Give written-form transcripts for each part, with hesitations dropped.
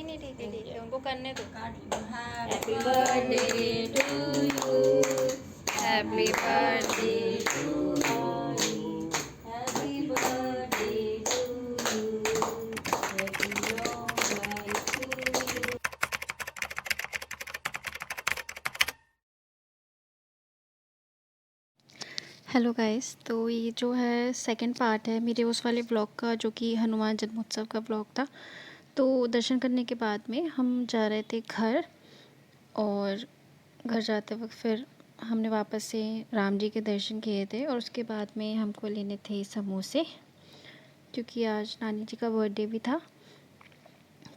नहीं ठीक है उनको करने दो। Happy birthday to you, happy birthday to you, happy birthday to you, happy long life to you. Hello guys, तो ये जो है सेकंड पार्ट है मेरे उस वाले ब्लॉग का जो कि हनुमान जन्मोत्सव का ब्लॉग था। तो दर्शन करने के बाद में हम जा रहे थे घर, और घर जाते वक्त फिर हमने वापस से राम जी के दर्शन किए थे, और उसके बाद में हमको लेने थे समोसे, क्योंकि आज नानी जी का बर्थडे भी था।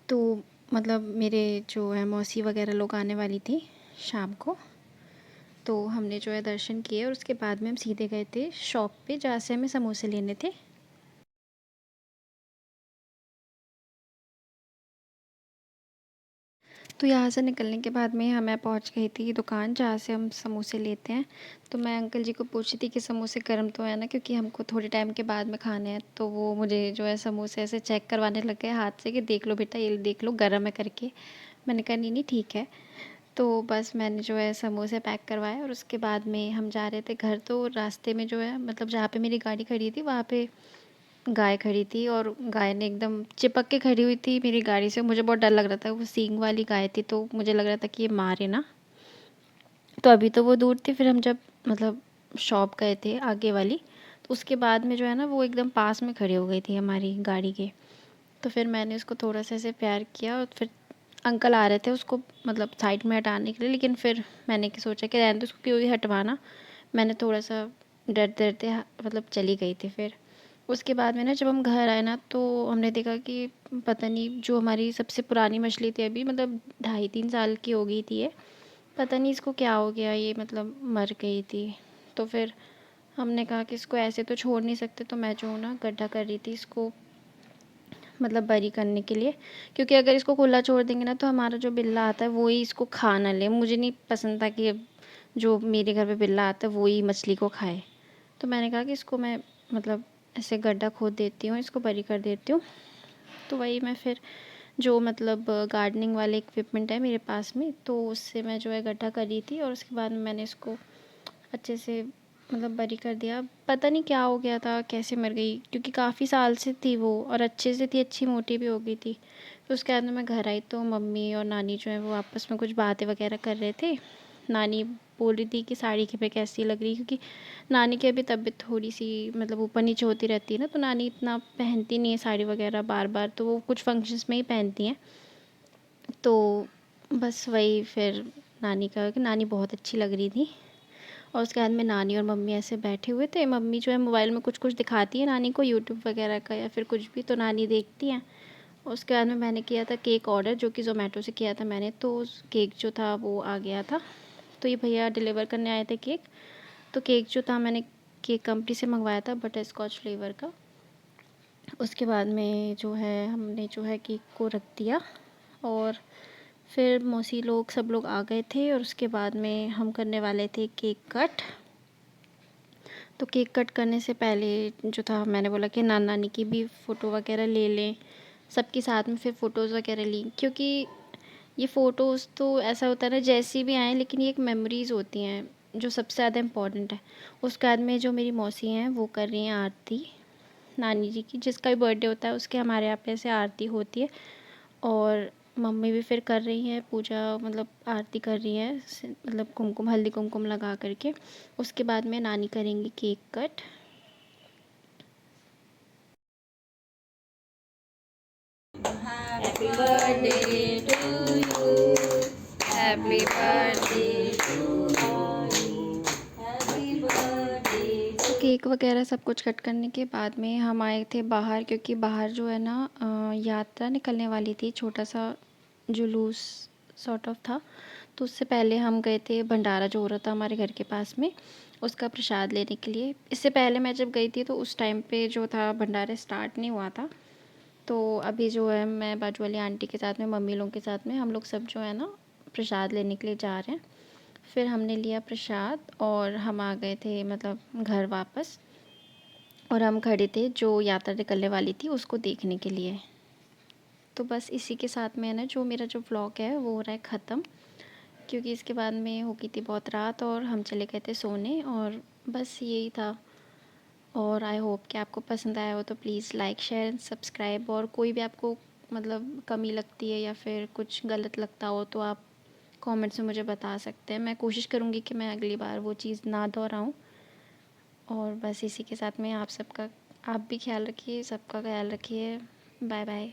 तो मतलब मेरे जो है मौसी वगैरह लोग आने वाली थी शाम को, तो हमने जो है दर्शन किए और उसके बाद में हम सीधे गए थे शॉप पे जहाँ से हमें समोसे लेने थे। तो यहाँ से निकलने के बाद में मैं पहुँच गई थी दुकान जहाँ से हम समोसे लेते हैं। तो मैं अंकल जी को पूछी थी कि समोसे गर्म तो है ना, क्योंकि हमको थोड़े टाइम के बाद में खाने हैं। तो वो मुझे जो है समोसे ऐसे चेक करवाने लग गए हाथ से कि देख लो बेटा, ये देख लो गर्म है करके। मैंने कहा नहीं नहीं ठीक है। तो बस मैंने जो है समोसे पैक करवाए और उसके बाद में हम जा रहे थे घर। तो रास्ते में जो है मतलब जहाँ पे मेरी गाड़ी खड़ी थी वहाँ पे गाय खड़ी थी, और गाय ने एकदम चिपक के खड़ी हुई थी मेरी गाड़ी से। मुझे बहुत डर लग रहा था, वो सींग वाली गाय थी, तो मुझे लग रहा था कि ये मारे ना। तो अभी तो वो दूर थी, फिर हम जब मतलब शॉप गए थे आगे वाली, तो उसके बाद में जो है ना वो एकदम पास में खड़ी हो गई थी हमारी गाड़ी के। तो फिर मैंने उसको थोड़ा सा ऐसे प्यार किया, और फिर अंकल आ रहे थे उसको मतलब साइड में हटाने के लिए, लेकिन फिर मैंने सोचा कि रहने दो, उसको क्यों ही हटवाना। मैंने थोड़ा सा डरते डरते मतलब चली गई थी। फिर उसके बाद में ना जब हम घर आए ना, तो हमने देखा कि पता नहीं जो हमारी सबसे पुरानी मछली थी, अभी मतलब 2.5-3 साल की हो गई थी ये, पता नहीं इसको क्या हो गया, ये मतलब मर गई थी। तो फिर हमने कहा कि इसको ऐसे तो छोड़ नहीं सकते, तो मैं जो ना गड्ढा कर रही थी इसको मतलब बरी करने के लिए, क्योंकि अगर इसको खुला छोड़ देंगे ना तो हमारा जो बिल्ला आता है वो ही इसको खा ना ले। मुझे नहीं पसंद था कि अब जो मेरे घर पे बिल्ला आता है वो ही मछली को खाए। तो मैंने कहा कि इसको मैं मतलब ऐसे गड्ढा खोद देती हूँ, इसको बरी कर देती हूँ। तो वही मैं फिर जो मतलब गार्डनिंग वाले इक्विपमेंट है मेरे पास में, तो उससे मैं जो है गड्ढा कर रही थी, और उसके बाद में मैंने इसको अच्छे से मतलब बरी कर दिया। पता नहीं क्या हो गया था, कैसे मर गई, क्योंकि काफ़ी साल से थी वो और अच्छे से थी, अच्छी मोटी भी हो गई थी। तो उसके बाद में मैं घर आई तो मम्मी और नानी जो है वो आपस में कुछ बातें वगैरह कर रहे थे। नानी बोल रही थी कि साड़ी के पे कैसी लग रही, क्योंकि नानी की अभी तबीयत थोड़ी सी मतलब ऊपर नीचे होती रहती है ना, तो नानी इतना पहनती नहीं है साड़ी वगैरह बार बार, तो वो कुछ फंक्शंस में ही पहनती हैं। तो बस वही फिर नानी का कि नानी बहुत अच्छी लग रही थी। और उसके बाद में नानी और मम्मी ऐसे बैठे हुए थे। मम्मी जो है मोबाइल में कुछ कुछ दिखाती है नानी को, यूट्यूब वगैरह का या फिर कुछ भी, तो नानी देखती हैं। उसके बाद में मैंने किया था केक ऑर्डर, जो कि ज़ोमेटो से किया था मैंने। तो उस केक जो था वो आ गया था, तो ये भैया डिलीवर करने आए थे केक। तो केक जो था मैंने केक कंपनी से मंगवाया था, बटर स्कॉच फ्लेवर का। उसके बाद में जो है हमने जो है केक को रख दिया, और फिर मौसी लोग सब लोग आ गए थे, और उसके बाद में हम करने वाले थे केक कट। तो केक कट करने से पहले जो था मैंने बोला कि नाना नानी की भी फ़ोटो वगैरह ले लें, सबके साथ में फिर फ़ोटोज़ वगैरह ली, क्योंकि ये फ़ोटोज़ तो ऐसा होता है ना जैसी भी आएँ, लेकिन ये एक मेमोरीज़ होती हैं जो सबसे ज़्यादा इम्पॉर्टेंट है। उसके बाद में जो मेरी मौसी हैं वो कर रही हैं आरती नानी जी की, जिसका भी बर्थडे होता है उसके हमारे यहाँ पे ऐसे आरती होती है। और मम्मी भी फिर कर रही हैं पूजा, मतलब आरती कर रही हैं मतलब कुमकुम हल्दी कुमकुम लगा करके। उसके बाद में नानी करेंगी cake cut. Happy birthday to you, happy birthday to you, happy birthday. तो केक वगैरह सब कुछ कट करने के बाद में हम आए थे बाहर, क्योंकि बाहर जो है ना यात्रा निकलने वाली थी, छोटा सा जुलूस सॉर्ट ऑफ था। तो उससे पहले हम गए थे भंडारा जो हो रहा था हमारे घर के पास में, उसका प्रसाद लेने के लिए। इससे पहले मैं जब गई थी तो उस टाइम पे जो था भंडारा स्टार्ट नहीं हुआ था। तो अभी जो है मैं बाजू वाली आंटी के साथ में, मम्मी लोगों के साथ में, हम लोग सब जो है ना प्रसाद लेने के लिए जा रहे हैं। फिर हमने लिया प्रसाद और हम आ गए थे मतलब घर वापस, और हम खड़े थे जो यात्रा निकलने वाली थी उसको देखने के लिए। तो बस इसी के साथ में है ना जो मेरा जो व्लॉग है वो हो रहा है ख़त्म, क्योंकि इसके बाद में हो गई थी बहुत रात और हम चले गए थे सोने, और बस यही था। और आई होप कि आपको पसंद आया हो, तो please like share and subscribe. और कोई भी आपको मतलब कमी लगती है या फिर कुछ गलत लगता हो तो आप कमेंट्स में मुझे बता सकते हैं। मैं कोशिश करूँगी कि मैं अगली बार वो चीज़ ना दोहराऊँ। और बस इसी के साथ में आप भी ख्याल रखिए, सबका ख्याल रखिए। Bye bye.